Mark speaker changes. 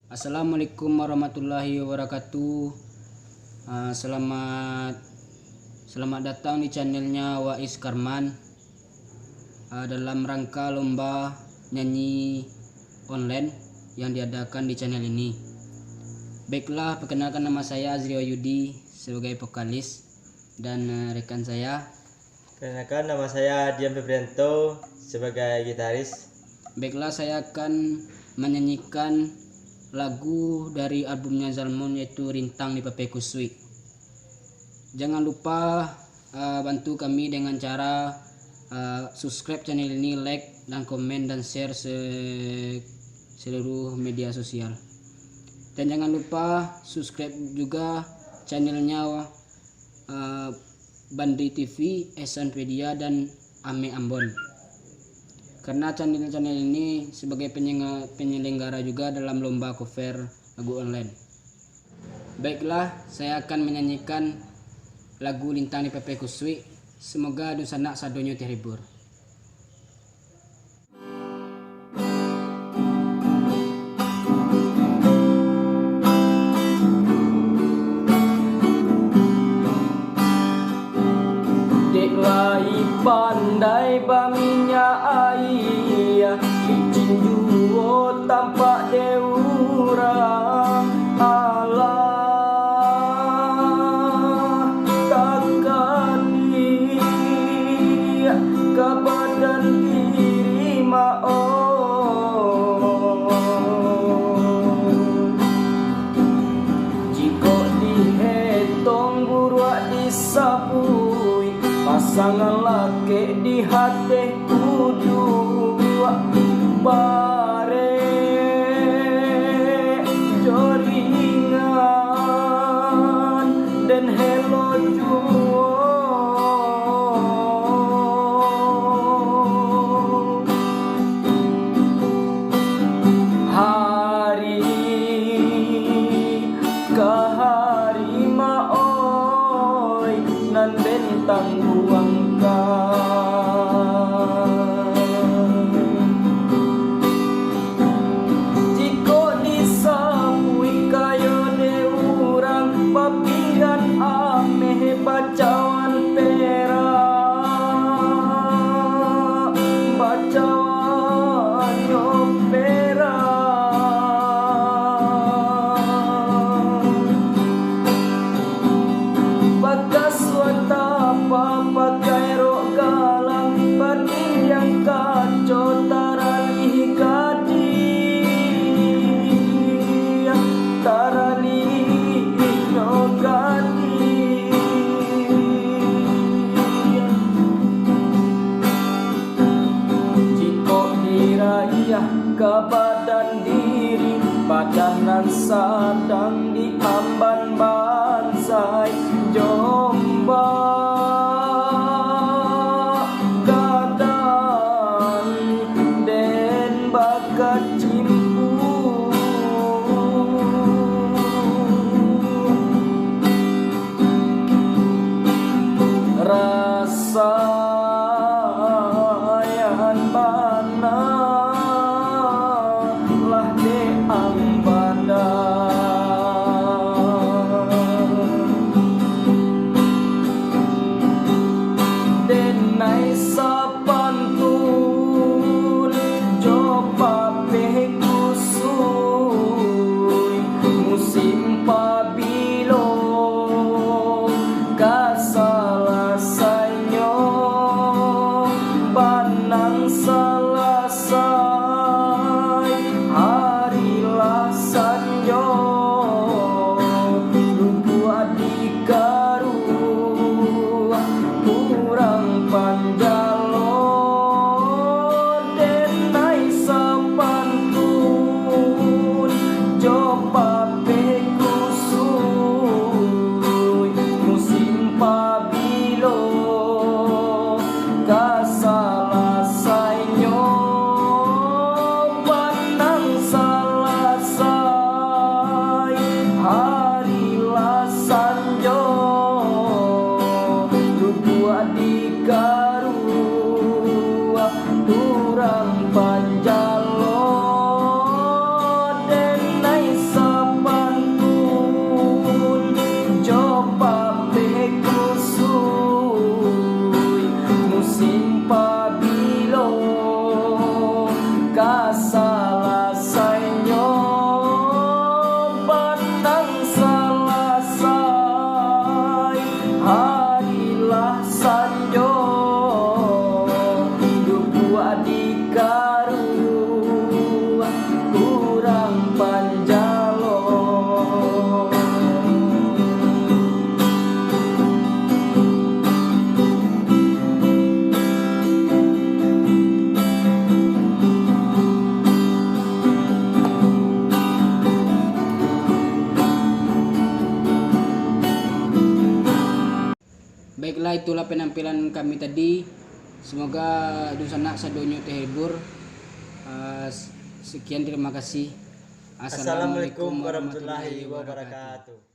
Speaker 1: Assalamualaikum warahmatullahi wabarakatuh. Selamat datang di channelnya Wais Karman dalam rangka lomba nyanyi online yang diadakan di channel ini. Baiklah, perkenalkan nama saya Azri Wahyudi sebagai vokalis dan rekan saya.
Speaker 2: Perkenalkan, nama saya Dian Febrianto sebagai gitaris.
Speaker 1: Baiklah, saya akan menyanyikan lagu dari albumnya Zalmon, yaitu Rintang di Pape Kusui. Jangan lupa bantu kami dengan cara subscribe channel ini, like dan komen dan share seluruh media sosial. Dan jangan lupa subscribe juga channelnya Bandri TV, Esanpedia dan Ame Ambon. Karena channel-channel ini sebagai penyelenggara juga dalam lomba cover lagu online. Baiklah, saya akan menyanyikan lagu Lintang di Pape Kusui. Semoga dusana sadonyo terhibur. Dek lai pandai baminya ayah, licin juo tampak deurang. Allah takkan dia ke badan diri maon. Jika dihetong buruak disabui, pasangan laki di hati kudu bare joringan dan hello juo. Hari ke hari maoi nan bentang bacawan perak, bacawan yo perak. Bakas watapa pakai rok galang, badin yang kacau tarali gadi, tarali no gadi. Ke badan diri, padanan sadang di amban bansai Jombang gadan den bakat cimpu. Rasa baiklah, itulah penampilan kami tadi. Semoga Dusana Sadonyo terhibur. Sekian, terima kasih.
Speaker 2: Assalamualaikum warahmatullahi wabarakatuh.